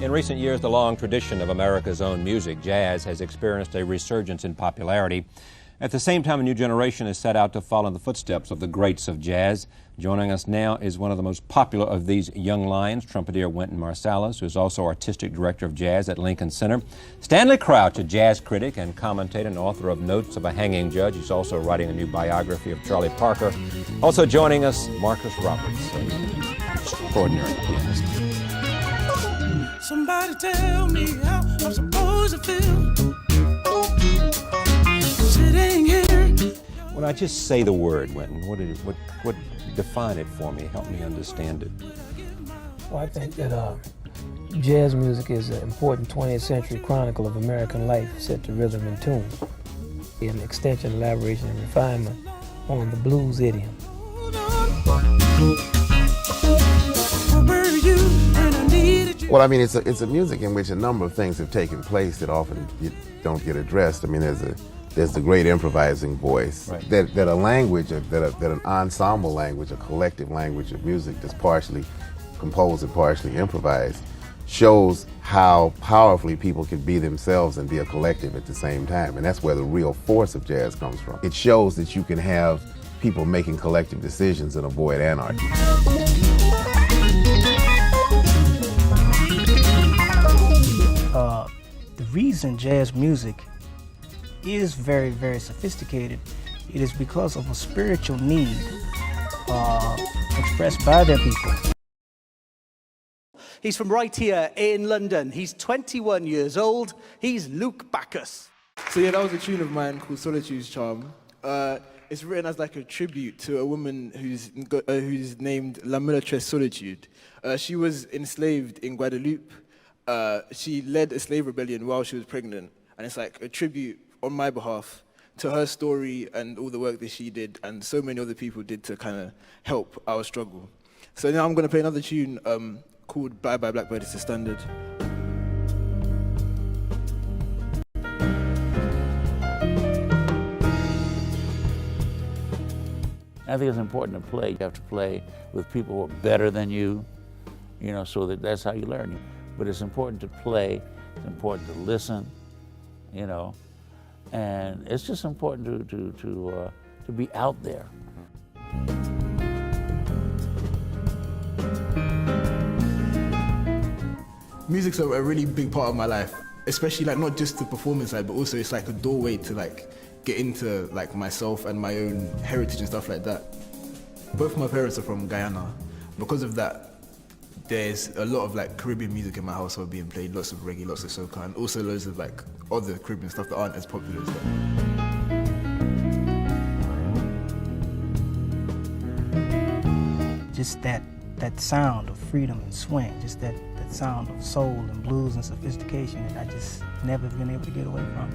In recent years, the long tradition of America's own music, jazz, has experienced a resurgence in popularity. At the same time, a new generation is set out to follow in the footsteps of the greats of jazz. Joining us now is one of the most popular of these young lions, trumpeter Wynton Marsalis, who is also artistic director of jazz at Lincoln Center. Stanley Crouch, a jazz critic and commentator and author of Notes of a Hanging Judge. He's also writing a new biography of Charlie Parker. Also joining us, Marcus Roberts, an extraordinary pianist. Somebody tell me how I'm supposed to feel. Sitting here. When I just say the word, Wynton, what define it for me? Help me understand it. Well, I think that jazz music is an important 20th century chronicle of American life set to rhythm and tune. An extension, elaboration, and refinement on the blues idiom. Well, I mean, it's a music in which a number of things have taken place that often don't get addressed. I mean, there's the great improvising voice, right. that a language, that an ensemble language, a collective language of music that's partially composed and partially improvised, shows how powerfully people can be themselves and be a collective at the same time. And that's where the real force of jazz comes from. It shows that you can have people making collective decisions and avoid anarchy. The reason jazz music is very, very sophisticated, it is because of a spiritual need expressed by their people. He's from right here in London. He's 21 years old. He's Luke Bacchus. So yeah, that was a tune of mine called Solitude's Charm. It's written as like a tribute to a woman who's named La Mulatresse Solitude. She was enslaved in Guadeloupe. She led a slave rebellion while she was pregnant, and it's like a tribute on my behalf to her story and all the work that she did and so many other people did to kind of help our struggle. So now I'm going to play another tune called Bye Bye Blackbird. It's a standard. I think it's important to play. You have to play with people who are better than you, so that's how you learn. But it's important to play, it's important to listen, and it's just important to be out there. Music's a really big part of my life, especially like not just the performance side, but also it's like a doorway to like get into like myself and my own heritage and stuff like that. Both my parents are from Guyana. Because of that, there's a lot of like Caribbean music in my household being played, lots of reggae, lots of soca, and also loads of like other Caribbean stuff that aren't as popular as that. Just that sound of freedom and swing, just that sound of soul and blues and sophistication that I just never been able to get away from.